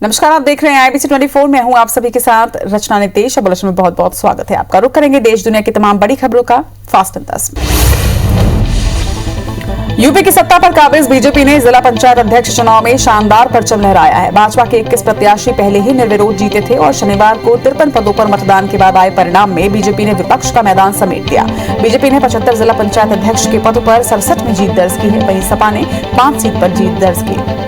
नमस्कार, आप देख रहे हैं IBC 24। मैं हूं आप सभी के साथ रचना नितेश। अब बुलेटिन में बहुत बहुत स्वागत है आपका। रुक करेंगे देश दुनिया की तमाम बड़ी खबरों का फास्ट एंड 10। यूपी की सत्ता पर काबिज बीजेपी ने जिला पंचायत अध्यक्ष चुनाव में शानदार परचम लहराया है। भाजपा के 21 प्रत्याशी पहले ही निर्विरोध जीते थे और शनिवार को 53 पदों पर मतदान के बाद आए परिणाम में बीजेपी ने विपक्ष का मैदान समेट दिया। बीजेपी ने 75 जिला पंचायत अध्यक्ष के पदों पर 67 में जीत दर्ज की है। वहीं सपा ने 5 सीट पर जीत दर्ज की।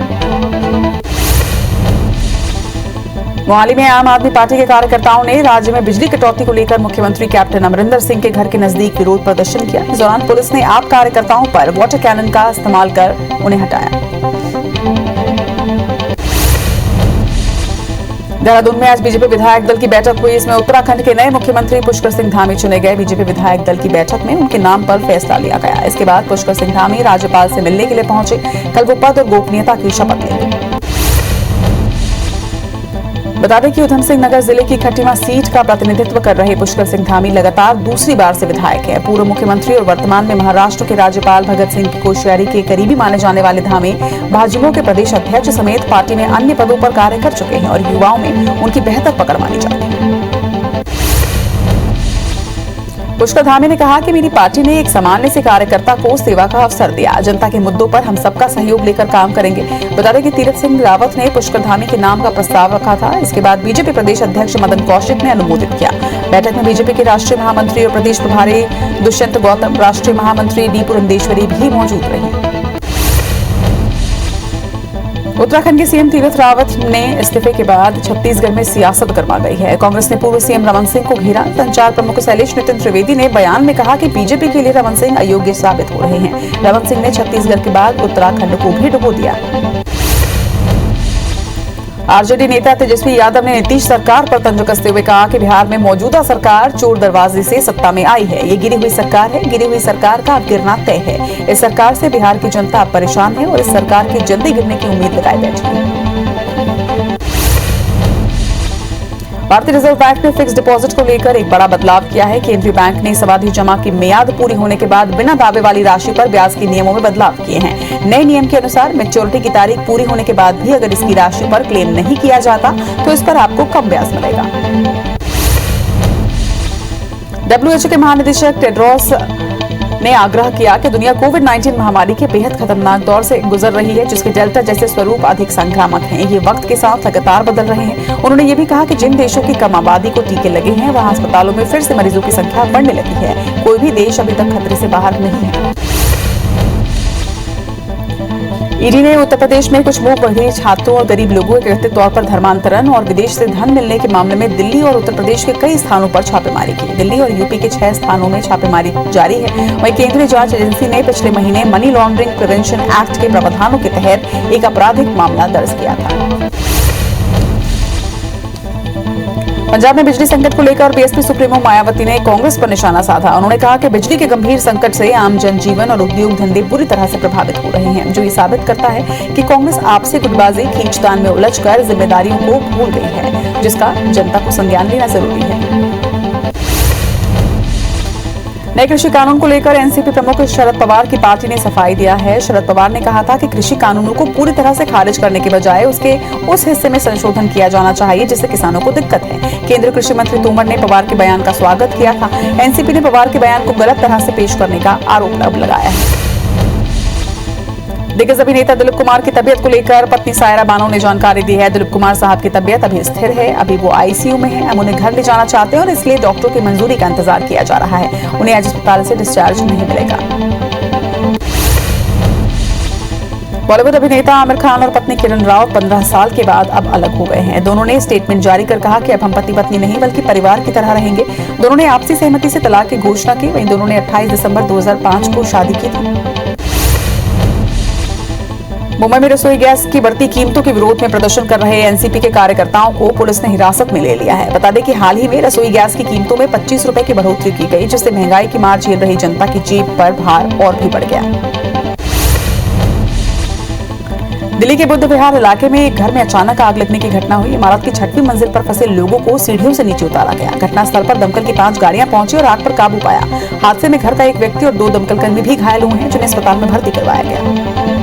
मोहाली में आम आदमी पार्टी के कार्यकर्ताओं ने राज्य में बिजली कटौती को लेकर मुख्यमंत्री कैप्टन अमरिंदर सिंह के घर के नजदीक विरोध प्रदर्शन किया। इस दौरान पुलिस ने आप कार्यकर्ताओं पर वाटर कैनन का इस्तेमाल कर उन्हें हटाया। देहरादून में आज बीजेपी विधायक दल की बैठक हुई। इसमें उत्तराखंड के नए मुख्यमंत्री पुष्कर सिंह धामी चुने गए। बीजेपी विधायक दल की बैठक में उनके नाम पर फैसला लिया गया। इसके बाद पुष्कर सिंह धामी राज्यपाल से मिलने के लिए पहुंचे। कल वो पद और गोपनीयता की शपथ लेंगे। बता दें कि उधम सिंह नगर जिले की खटीमा सीट का प्रतिनिधित्व कर रहे पुष्कर सिंह धामी लगातार दूसरी बार से विधायक हैं। पूर्व मुख्यमंत्री और वर्तमान में महाराष्ट्र के राज्यपाल भगत सिंह कोश्यारी के करीबी माने जाने वाले धामी भाजपा के प्रदेश अध्यक्ष समेत पार्टी में अन्य पदों पर कार्य कर चुके हैं और युवाओं में उनकी बेहतर पकड़ मानी जाती है। पुष्कर धामी ने कहा कि मेरी पार्टी ने एक सामान्य से कार्यकर्ता को सेवा का अवसर दिया। जनता के मुद्दों पर हम सबका सहयोग लेकर काम करेंगे। बता दें कि तीरथ सिंह रावत ने पुष्कर धामी के नाम का प्रस्ताव रखा था। इसके बाद बीजेपी प्रदेश अध्यक्ष मदन कौशिक ने अनुमोदित किया। बैठक में बीजेपी के राष्ट्रीय महामंत्री और प्रदेश प्रभारी दुष्यंत गौतम, राष्ट्रीय महामंत्री डी पुरंदेश्वरी भी मौजूद रही। उत्तराखंड के सीएम तीरथ रावत ने इस्तीफे के बाद छत्तीसगढ़ में सियासत गर्मा गई है। कांग्रेस ने पूर्व सीएम रमन सिंह को घेरा। संचार प्रमुख शैलेश नितिन त्रिवेदी ने बयान में कहा कि बीजेपी के लिए रमन सिंह अयोग्य साबित हो रहे हैं। रमन सिंह ने छत्तीसगढ़ के बाद उत्तराखंड को भी डुबो दिया। आरजेडी नेता तेजस्वी यादव ने नीतीश सरकार पर तंज कसते हुए कहा कि बिहार में मौजूदा सरकार चोर दरवाजे से सत्ता में आई है। ये गिरी हुई सरकार है। गिरी हुई सरकार का अब गिरना तय है। इस सरकार से बिहार की जनता अब परेशान है और इस सरकार के जल्दी गिरने की उम्मीद लगाई बैठी है। भारतीय रिजर्व बैंक ने फिक्स डिपॉजिट को लेकर एक बड़ा बदलाव किया है। केंद्रीय बैंक ने सावधि जमा की मियाद पूरी होने के बाद बिना दावे वाली राशि पर ब्याज के नियमों में बदलाव किए हैं। नए नियम के अनुसार मैच्योरिटी की तारीख पूरी होने के बाद भी अगर इसकी राशि पर क्लेम नहीं किया जाता तो इस पर आपको कम ब्याज मिलेगा। WHO के महानिदेशक टेड्रोस ने आग्रह किया कि दुनिया कोविड-19 महामारी के बेहद खतरनाक दौर से गुजर रही है, जिसके डेल्टा जैसे स्वरूप अधिक संक्रामक हैं। ये वक्त के साथ लगातार बदल रहे हैं। उन्होंने ये भी कहा कि जिन देशों की कम आबादी को टीके लगे हैं वहां अस्पतालों में फिर से मरीजों की संख्या बढ़ने लगी है। कोई भी देश अभी तक खतरे से बाहर नहीं है। ईडी ने उत्तर प्रदेश में कुछ मुंह बधिर छात्रों और गरीब लोगों के कथित तौर पर धर्मांतरण और विदेश से धन मिलने के मामले में दिल्ली और उत्तर प्रदेश के कई स्थानों पर छापेमारी की। दिल्ली और यूपी के 6 स्थानों में छापेमारी जारी है। वहीं केंद्रीय जांच एजेंसी ने पिछले महीने मनी लॉन्ड्रिंग प्रिवेंशन एक्ट के प्रावधानों के तहत एक आपराधिक मामला दर्ज किया था। पंजाब में बिजली संकट को लेकर बीएसपी सुप्रीमो मायावती ने कांग्रेस पर निशाना साधा। उन्होंने कहा कि बिजली के गंभीर संकट से आम जनजीवन और उद्योग धंधे बुरी तरह से प्रभावित हो रहे हैं, जो ये साबित करता है कि कांग्रेस आपसी गुटबाजी खींचतान में उलझकर जिम्मेदारियों को भूल गई है, जिसका जनता को संज्ञान लेना जरूरी है। नए कृषि कानून को लेकर एनसीपी प्रमुख शरद पवार की पार्टी ने सफाई दिया है। शरद पवार ने कहा था कि कृषि कानूनों को पूरी तरह से खारिज करने के बजाय उसके उस हिस्से में संशोधन किया जाना चाहिए जिससे किसानों को दिक्कत है। केंद्रीय कृषि मंत्री तोमर ने पवार के बयान का स्वागत किया था। एनसीपी ने पवार के बयान को गलत तरह से पेश करने का आरोप लगाया है। दिग्गज अभिनेता दिलीप कुमार की तबीयत को लेकर पत्नी सायरा बानो ने जानकारी दी है। दिलीप कुमार साहब की तबीयत अभी स्थिर है। अभी वो आईसीयू में है। हम उन्हें घर ले जाना चाहते हैं और इसलिए डॉक्टरों की मंजूरी का इंतजार किया जा रहा है। उन्हें आज अस्पताल से डिस्चार्ज नहीं मिलेगा। बॉलीवुड अभिनेता आमिर खान और पत्नी किरण राव 15 साल के बाद अब अलग हो गए हैं। दोनों ने स्टेटमेंट जारी कर कहा कि अब हम पति पत्नी नहीं बल्कि परिवार की तरह रहेंगे। दोनों ने आपसी सहमति से तलाक की घोषणा की। वहीं दोनों ने 28 दिसंबर 2005 को शादी की थी। मुंबई में रसोई गैस की बढ़ती कीमतों के विरोध में प्रदर्शन कर रहे एनसीपी के कार्यकर्ताओं को पुलिस ने हिरासत में ले लिया है। बता दें कि हाल ही में रसोई गैस की कीमतों में 25 रुपए की बढ़ोतरी की गई, जिससे महंगाई की मार झेल रही जनता की जेब पर भार और भी बढ़ गया। दिल्ली के बुद्ध विहार इलाके में एक घर में अचानक आग लगने की घटना हुई। इमारत की 6वीं मंजिल पर फंसे लोगों को सीढ़ियों से नीचे उतारा गया। घटनास्थल पर दमकल की 5 गाड़ियां पहुंची और आग पर काबू पाया। हादसे में घर का एक व्यक्ति और 2 दमकलकर्मी भी घायल हुए हैं, जिन्हें अस्पताल में भर्ती करवाया गया।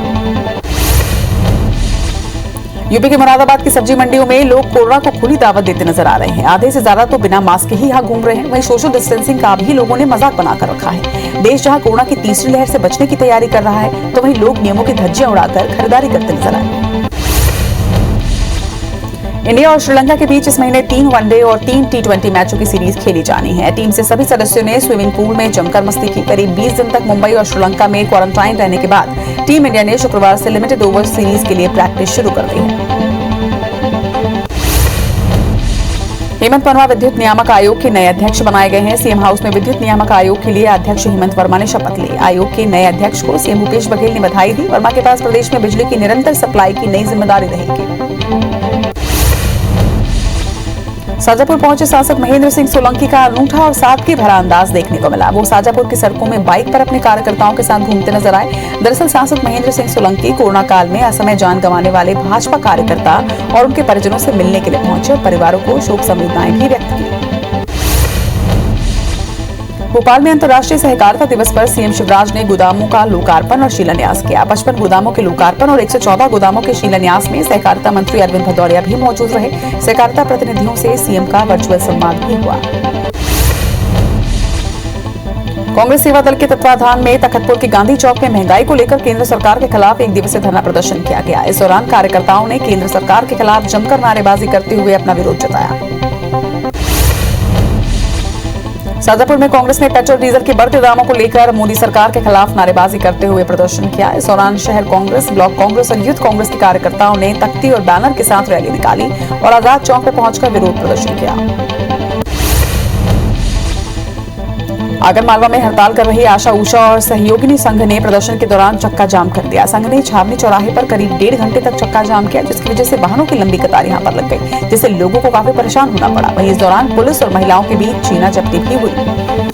यूपी के मुरादाबाद की सब्जी मंडियों में लोग कोरोना को खुली दावत देते नजर आ रहे हैं। आधे से ज्यादा तो बिना मास्क के ही यहाँ घूम रहे हैं। वहीं सोशल डिस्टेंसिंग का भी लोगों ने मजाक बनाकर रखा है। देश जहाँ कोरोना की तीसरी लहर से बचने की तैयारी कर रहा है, तो वहीं लोग नियमों की धज्जियां उड़ाकर खरीदारी करते नजर आए। इंडिया और श्रीलंका के बीच इस महीने 3 वनडे और 3 T20 मैचों की सीरीज खेली जानी है। टीम से सभी सदस्यों ने स्विमिंग पूल में जमकर मस्ती की। करीब 20 दिन तक मुंबई और श्रीलंका में क्वारंटाइन रहने के बाद टीम इंडिया ने शुक्रवार से लिमिटेड ओवर सीरीज के लिए प्रैक्टिस शुरू कर दी है। हेमंत वर्मा विद्युत नियामक आयोग के नए अध्यक्ष बनाए गए हैं। सीएम हाउस में विद्युत नियामक आयोग के लिए अध्यक्ष हेमंत वर्मा ने शपथ ली। आयोग के नए अध्यक्ष को सीएम भूपेश बघेल ने बधाई दी। वर्मा के पास प्रदेश में बिजली की निरंतर सप्लाई की नई जिम्मेदारी रहेगी। शाजापुर पहुंचे सांसद महेंद्र सिंह सोलंकी का अनूठा और सादगी भरा अंदाज देखने को मिला। वो शाजापुर की सड़कों में बाइक पर अपने कार्यकर्ताओं के साथ घूमते नजर आए। दरअसल सांसद महेंद्र सिंह सोलंकी कोरोना काल में असमय जान गंवाने वाले भाजपा कार्यकर्ता और उनके परिजनों से मिलने के लिए पहुंचे और परिवारों को शोक संवेदनाएं भी व्यक्त की। भोपाल में अंतर्राष्ट्रीय सहकारिता दिवस पर सीएम शिवराज ने गोदामों का लोकार्पण और शिलान्यास किया। 55 गोदामों के लोकार्पण और 114 गोदामों के शिलान्यास में सहकारिता मंत्री अरविंद भदौरिया भी मौजूद रहे। सहकारिता प्रतिनिधियों से सीएम का वर्चुअल संवाद भी हुआ। कांग्रेस सेवा दल के तत्वाधान में तखतपुर के गांधी चौक में महंगाई को लेकर केंद्र सरकार के खिलाफ एक दिवसीय धरना प्रदर्शन किया गया। इस दौरान कार्यकर्ताओं ने केंद्र सरकार के खिलाफ जमकर नारेबाजी करते हुए अपना विरोध जताया। शाजापुर में कांग्रेस ने पेट्रोल डीजल के बढ़ते दामों को लेकर मोदी सरकार के खिलाफ नारेबाजी करते हुए प्रदर्शन किया। इस दौरान शहर कांग्रेस, ब्लॉक कांग्रेस और यूथ कांग्रेस के कार्यकर्ताओं ने तख्ती और बैनर के साथ रैली निकाली और आजाद चौक पर पहुंचकर विरोध प्रदर्शन किया। आगर मालवा में हड़ताल कर रही आशा उषा और सहयोगिनी संघ ने प्रदर्शन के दौरान चक्का जाम कर दिया। संघ ने छावनी चौराहे पर करीब 1.5 घंटे तक चक्का जाम किया, जिसकी वजह से वाहनों की लंबी कतार यहां पर लग गई, जिससे लोगों को काफी परेशान होना पड़ा। वहीं इस दौरान पुलिस और महिलाओं के बीच छीना झपटी भी हुई।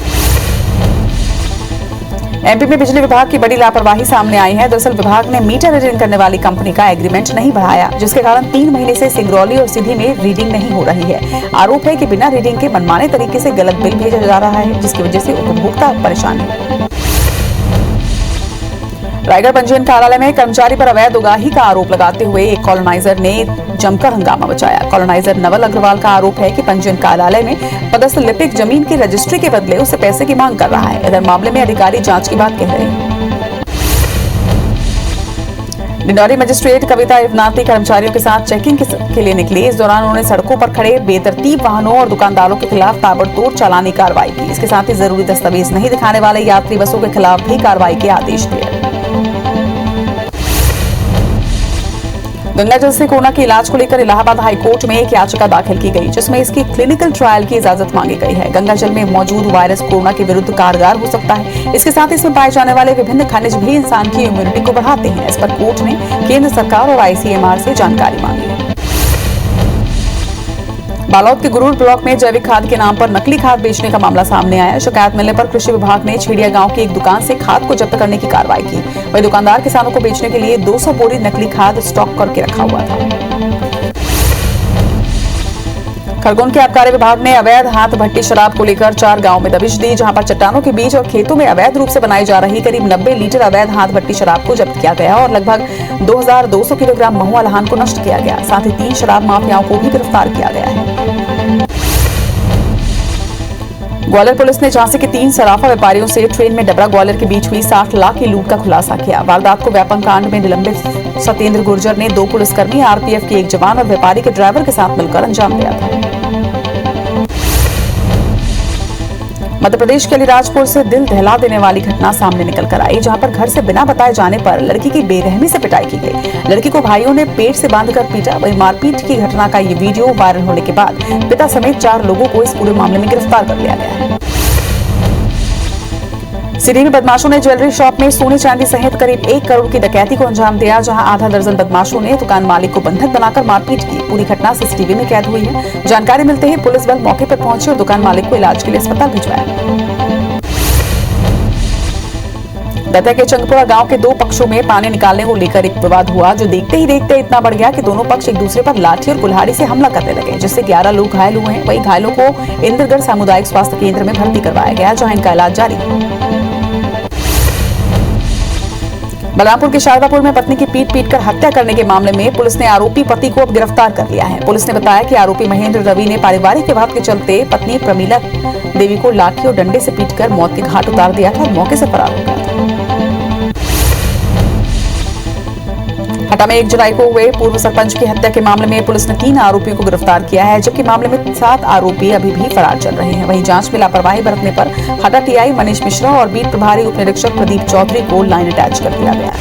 एमपी में बिजली विभाग की बड़ी लापरवाही सामने आई है। दरअसल विभाग ने मीटर रीडिंग करने वाली कंपनी का एग्रीमेंट नहीं बढ़ाया, जिसके कारण 3 महीने से सिंगरौली और सीधी में रीडिंग नहीं हो रही है। आरोप है कि बिना रीडिंग के मनमाने तरीके से गलत बिल भेजा जा रहा है, जिसकी वजह से उपभोक्ता परेशान है। रायगढ़ पंजीयन कार्यालय में कर्मचारी पर अवैध उगाही का आरोप लगाते हुए एक कॉलोनाइजर ने जमकर हंगामा मचाया। कॉलोनाइजर नवल अग्रवाल का आरोप है कि पंजीयन कार्यालय में पदस्थ लिपिक जमीन की रजिस्ट्री के बदले उससे पैसे की मांग कर रहा है। इधर मामले में अधिकारी जांच की बात कह रहे हैं। डिंडौरी मजिस्ट्रेट कविता इवनाती कर्मचारियों के साथ चेकिंग के लिए निकली। इस दौरान उन्होंने सड़कों पर खड़े बेतरतीब वाहनों और दुकानदारों के खिलाफ ताबड़तोड़ चालानी कार्रवाई की। इसके साथ ही जरूरी दस्तावेज नहीं दिखाने वाले यात्री बसों के खिलाफ भी कार्रवाई के आदेश दिए। गंगा जल से कोरोना के इलाज को लेकर इलाहाबाद हाईकोर्ट में एक याचिका दाखिल की गई, जिसमें इसकी क्लिनिकल ट्रायल की इजाजत मांगी गई है। गंगा जल में मौजूद वायरस कोरोना के विरुद्ध कारगर हो सकता है। इसके साथ इसमें पाए जाने वाले विभिन्न खनिज भी इंसान की इम्यूनिटी को बढ़ाते हैं। इस पर कोर्ट ने केंद्र सरकार और आईसीएमआर से जानकारी मांगी है। बालोद के गुरूर ब्लॉक में जैविक खाद के नाम पर नकली खाद बेचने का मामला सामने आया। शिकायत मिलने पर कृषि विभाग ने छेड़िया गांव की एक दुकान से खाद को जब्त करने की कार्रवाई की। वही दुकानदार किसानों को बेचने के लिए 200 बोरी नकली खाद स्टॉक करके रखा हुआ था। खरगोन के आबकारी विभाग ने अवैध हाथ भट्टी शराब को लेकर 4 गांव में दबिश दी, जहां पर चट्टानों के बीच और खेतों में अवैध रूप से बनाई जा रही करीब 90 लीटर अवैध हाथ भट्टी शराब को जब्त किया गया और लगभग 2200 किलोग्राम महुआ लहान को नष्ट किया गया। साथ ही 3 शराब माफियाओं को भी गिरफ्तार किया गया है। ग्वालियर पुलिस ने झांसी के 3 सराफा व्यापारियों से ट्रेन में डबरा ग्वालियर के बीच हुई 60 लाख की लूट का खुलासा किया। वारदात को व्यापम कांड में निलंबित सत्येंद्र गुर्जर ने 2 पुलिसकर्मी, आरपीएफ के 1 जवान और व्यापारी के ड्राइवर के साथ मिलकर अंजाम दिया था। मध्य प्रदेश के अलीराजपुर से दिल दहला देने वाली घटना सामने निकल कर आई, जहां पर घर से बिना बताए जाने पर लड़की की बेरहमी से पिटाई की गई। लड़की को भाइयों ने पेट से बांधकर पीटा। वहीं मारपीट की घटना का ये वीडियो वायरल होने के बाद पिता समेत 4 लोगों को इस पूरे मामले में गिरफ्तार कर लिया गया है। सिटी में बदमाशों ने ज्वेलरी शॉप में सोने चांदी सहित करीब 1 करोड़ की डकैती को अंजाम दिया, जहां आधा दर्जन बदमाशों ने दुकान मालिक को बंधक बनाकर मारपीट की। पूरी घटना सीसीटीवी में कैद हुई है। जानकारी मिलते ही पुलिस बल मौके पर पहुंची और दुकान मालिक को इलाज के लिए अस्पताल भिजवाया। दतिया के चंगपुरा गांव के 2 पक्षों में पानी निकालने को लेकर एक विवाद हुआ, जो देखते ही देखते इतना बढ़ गया कि दोनों पक्ष एक दूसरे पर लाठी और कुल्हाड़ी से हमला करने लगे, जिससे 11 लोग घायल हुए हैं। वहीं घायलों को इंद्रगढ़ सामुदायिक स्वास्थ्य केंद्र में भर्ती करवाया गया, जहां इनका इलाज जारी है। बलरामपुर के शारदापुर में पत्नी की पीट कर हत्या करने के मामले में पुलिस ने आरोपी पति को अब गिरफ्तार कर लिया है। पुलिस ने बताया कि आरोपी महेंद्र रवि ने पारिवारिक विवाद के चलते पत्नी प्रमीला देवी को लाठी और डंडे से पीटकर मौत के घाट उतार दिया था और मौके से फरार हो गया था। हटा में 1 जुलाई को हुए पूर्व सरपंच की हत्या के मामले में पुलिस ने 3 आरोपियों को गिरफ्तार किया है, जबकि मामले में 7 आरोपी अभी भी फरार चल रहे हैं। वहीं जांच में लापरवाही बरतने पर हटा टीआई मनीष मिश्रा और बीट प्रभारी उप निरीक्षक प्रदीप चौधरी को लाइन अटैच कर दिया गया है।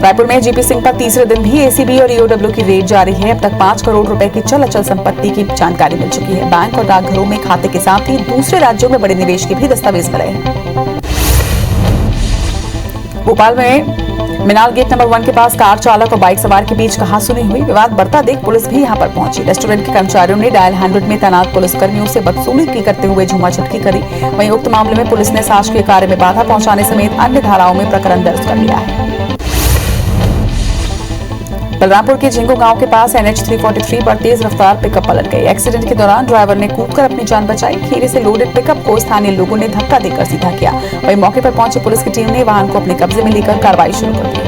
रायपुर में जीपी सिंह पर तीसरे दिन भी एसीबी और ईओडब्ल्यू की रेड जारी है। अब तक 5 करोड़ रुपए की चल अचल संपत्ति की जानकारी मिल चुकी है। बैंक और डाकघरों में खाते के साथ ही दूसरे राज्यों में बड़े निवेश के भी दस्तावेज मिले हैं। भोपाल में मिनाल गेट नंबर 1 के पास कार चालक और बाइक सवार के बीच कहासुनी हुई। विवाद बढ़ता देख पुलिस भी यहां पर पहुंची। रेस्टोरेंट के कर्मचारियों ने डायल 100 में तैनात पुलिसकर्मियों से बदसलूकी करते हुए झूमाझटकी करी। वहीं उक्त मामले में पुलिस ने शासकीय कार्य में बाधा पहुंचाने समेत अन्य धाराओं में प्रकरण दर्ज कर लिया है। बलरामपुर के झिंगू गांव के पास NH 343 पर तेज रफ्तार पिकअप पलट गई। एक्सीडेंट के दौरान ड्राइवर ने कूदकर अपनी जान बचाई। खीरे से लोडेड पिकअप को स्थानीय लोगों ने धक्का देकर सीधा किया। वहीं मौके पर पहुंची पुलिस की टीम ने वाहन को अपने कब्जे में लेकर कार्रवाई शुरू कर दी।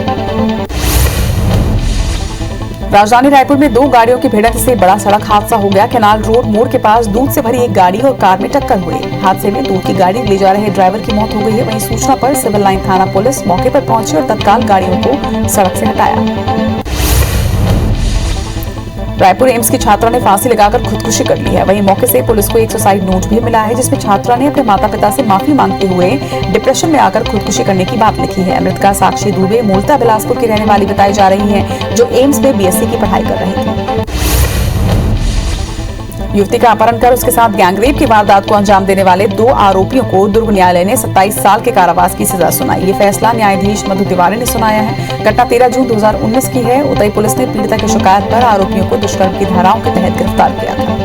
राजधानी रायपुर में 2 गाड़ियों की भिड़ंत से बड़ा सड़क हादसा हो गया। कैनाल रोड मोड़ के पास दूध से भरी एक गाड़ी और कार में टक्कर हुई। हादसे में दूध की गाड़ी ले जा रहे ड्राइवर की मौत हो गई है। वहीं सूचना पर सिविल लाइन थाना पुलिस मौके पर पहुंची और तत्काल गाड़ियों को सड़क से हटाया। रायपुर एम्स की छात्रा ने फांसी लगाकर खुदकुशी कर ली है। वहीं मौके से पुलिस को एक सुसाइड नोट भी मिला है, जिसमें छात्रा ने अपने माता पिता से माफी मांगते हुए डिप्रेशन में आकर खुदकुशी करने की बात लिखी है। मृतका साक्षी दुबे मूलतः बिलासपुर की रहने वाली बताई जा रही है, जो एम्स में BSc की पढ़ाई कर रही थी। युवती का अपहरण कर उसके साथ गैंगरेप की वारदात को अंजाम देने वाले 2 आरोपियों को दुर्ग न्यायालय ने 27 साल के कारावास की सजा सुनाई। ये फैसला न्यायाधीश मधु तिवारी ने सुनाया है। घटना 13 जून 2019 की है। उदय पुलिस ने पीड़िता की शिकायत पर आरोपियों को दुष्कर्म की धाराओं के तहत गिरफ्तार किया था।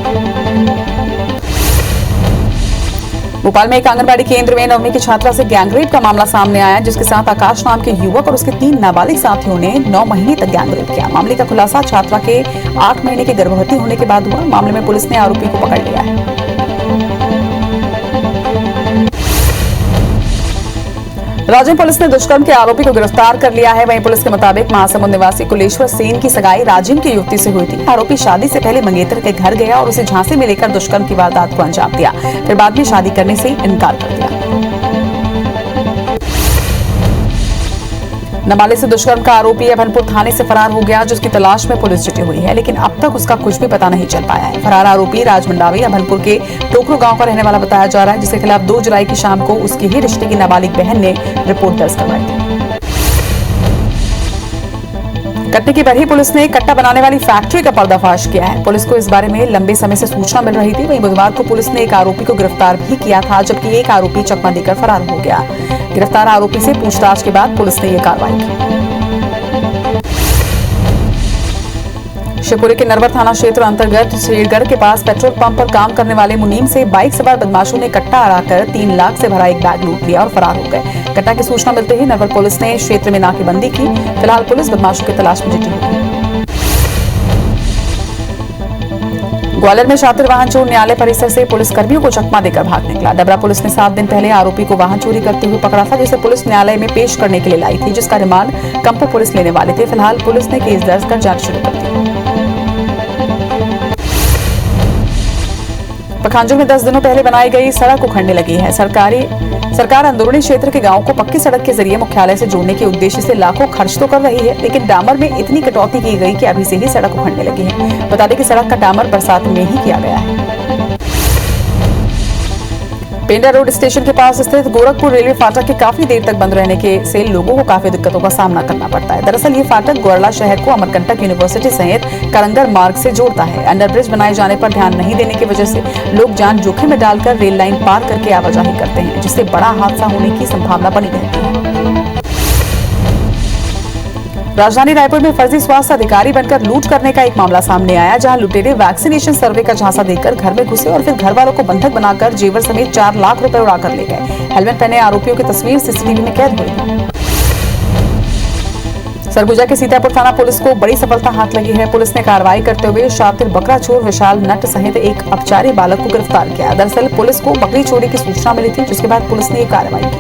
भोपाल में एक आंगनबाड़ी केंद्र में 9वीं की छात्रा से गैंगरेप का मामला सामने आया, जिसके साथ आकाश नाम के युवक और उसके 3 नाबालिग साथियों ने 9 महीने तक गैंगरेप किया। मामले का खुलासा छात्रा के 8 महीने के गर्भवती होने के बाद हुआ। मामले में पुलिस ने आरोपी को पकड़ लिया है। राजन पुलिस ने दुष्कर्म के आरोपी को गिरफ्तार कर लिया है। वहीं पुलिस के मुताबिक महासमुंद निवासी कुलेश्वर सेन की सगाई राजिम की युवती से हुई थी। आरोपी शादी से पहले मंगेतर के घर गया और उसे झांसे में लेकर दुष्कर्म की वारदात को अंजाम दिया। फिर बाद में शादी करने से इनकार कर दिया। नाबालिग से दुष्कर्म का आरोपी अभनपुर थाने से फरार हो गया, जिसकी तलाश में पुलिस जुटी हुई है, लेकिन अब तक उसका कुछ भी पता नहीं चल पाया है। फरार आरोपी राजमंडावी अभनपुर के टोकरू गांव का रहने वाला बताया जा रहा है, जिसके खिलाफ 2 जुलाई की शाम को उसकी ही रिश्ते की नाबालिग बहन ने रिपोर्ट दर्ज करवाई थी। कटनी की बरही पुलिस ने कट्टा बनाने वाली फैक्ट्री का पर्दाफाश किया है। पुलिस को इस बारे में लंबे समय से सूचना मिल रही थी। वहीं बुधवार को पुलिस ने एक आरोपी को गिरफ्तार भी किया था, जबकि एक आरोपी चकमा देकर फरार हो गया। गिरफ्तार आरोपी से पूछताछ के बाद पुलिस ने यह कार्रवाई की। शिवपुरी के नरवर थाना क्षेत्र अंतर्गत शेरगढ़ के पास पेट्रोल पंप पर काम करने वाले मुनीम से बाइक सवार बदमाशों ने कट्टा अड़ाकर 3 लाख से भरा एक बैग लूट लिया और फरार हो गए। घटना की सूचना मिलते ही नरवर पुलिस ने क्षेत्र में नाकेबंदी की। फिलहाल पुलिस बदमाशों की तलाश में जुटी हुई है। ग्वालियर में शातिर वाहन चोर न्यायालय परिसर से पुलिस कर्मियों को चकमा देकर भाग निकला। डबरा पुलिस ने 7 दिन पहले आरोपी को वाहन चोरी करते हुए पकड़ा था, जिसे पुलिस न्यायालय में पेश करने के लिए लाई थी, जिसका रिमांड कंपो पुलिस लेने वाले थे। फिलहाल पुलिस ने केस दर्ज कर जांच शुरू कर दी। पखांजूर में 10 दिनों पहले बनाई गई सड़क उखड़ने लगी है। सरकार अंदरूनी क्षेत्र के गांवों को पक्की सड़क के जरिए मुख्यालय से जोड़ने के उद्देश्य से लाखों खर्च तो कर रही है, लेकिन डामर में इतनी कटौती की गई कि अभी से ही सड़क उखड़ने लगी है। बता दें कि सड़क का डामर बरसात में ही किया गया है। पेंडा रोड स्टेशन के पास स्थित गोरखपुर रेलवे फाटक के काफी देर तक बंद रहने के से लोगों को काफी दिक्कतों का सामना करना पड़ता है। दरअसल ये फाटक गोरला शहर को अमरकंटक यूनिवर्सिटी सहित करंगर मार्ग से जोड़ता है। अंडरब्रिज बनाए जाने पर ध्यान नहीं देने की वजह से लोग जान जोखिम में डालकर रेल लाइन पार करके आवाजाही करते हैं, जिससे बड़ा हादसा होने की संभावना बनी रहती है। राजधानी रायपुर में फर्जी स्वास्थ्य अधिकारी बनकर लूट करने का एक मामला सामने आया, जहां लुटेरे वैक्सीनेशन सर्वे का झांसा देकर घर में घुसे और फिर घर वालों को बंधक बनाकर जेवर समेत 4 लाख रुपए उड़ाकर ले गए। हेलमेट पहने आरोपियों की तस्वीर सीसीटीवी में कैद हुई। सरगुजा के सीतापुर थाना पुलिस को बड़ी सफलता हाथ लगी है। पुलिस ने कार्रवाई करते हुए शातिर बकरा चोर विशाल नट सहित एक अपचारी बालक को गिरफ्तार किया। दरअसल पुलिस को बकरी चोरी की सूचना मिली थी, जिसके बाद पुलिस ने ये कार्रवाई की।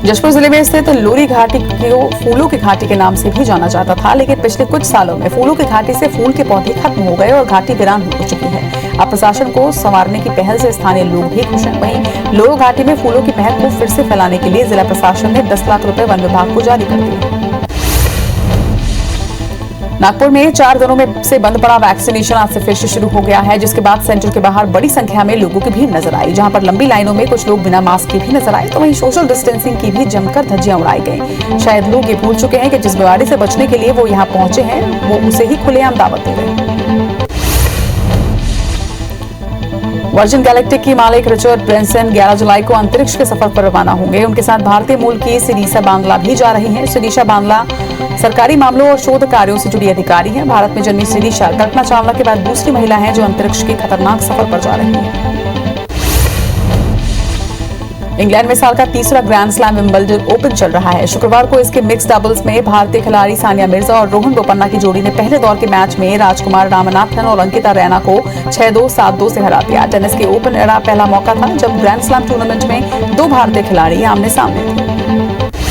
जशपुर जिले में स्थित लोरी घाटी को फूलों की घाटी के नाम से भी जाना जाता था, लेकिन पिछले कुछ सालों में फूलों की घाटी से फूल के पौधे खत्म हो गए और घाटी वीरान हो चुकी है। अब प्रशासन को संवारने की पहल से स्थानीय लोग भी खुश हैं। वहीं लोरो घाटी में फूलों की महक को फिर से फैलाने के लिए जिला प्रशासन ने 10 लाख रुपए वन विभाग को जारी कर दिए। नागपुर में 4 दिनों में से बंद पड़ा वैक्सीनेशन आज से फिर से शुरू हो गया है, जिसके बाद सेंटर के बाहर बड़ी संख्या में लोगों की भीड़ नजर आई। जहां पर लंबी लाइनों में कुछ लोग बिना मास्क के भी नजर आए, तो वहीं सोशल डिस्टेंसिंग की भी जमकर धज्जियां उड़ाई गई। शायद लोग ये भूल चुके हैं कि जिस बीमारी से बचने के लिए वो यहाँ पहुंचे हैं, वो उसे ही खुलेआम दावत दे रहे हैं। वर्जिन गैलेक्टिक की मालिक रिचर्ड ब्रेंसन 11 जुलाई को अंतरिक्ष के सफर पर रवाना होंगे। उनके साथ भारतीय मूल की सिरीसा बांग्ला भी जा रही हैं। सिरीसा बांग्ला सरकारी मामलों और शोध कार्यों से जुड़ी अधिकारी हैं। भारत में जन्मी सिरीसा कल्पना चावला के बाद दूसरी महिला हैं जो अंतरिक्ष के खतरनाक सफर पर जा रही हैं। इंग्लैंड में साल का तीसरा ग्रैंड स्लैम विंबलडन ओपन चल रहा है। शुक्रवार को इसके मिक्स डबल्स में भारतीय खिलाड़ी सानिया मिर्जा और रोहन बोपन्ना की जोड़ी ने पहले दौर के मैच में राजकुमार रामनाथन और अंकिता रैना को 6-2, 7-2 से हरा दिया। टेनिस के ओपन एरा पहला मौका था जब ग्रैंड स्लैम टूर्नामेंट में 2 भारतीय खिलाड़ी आमने सामने थे।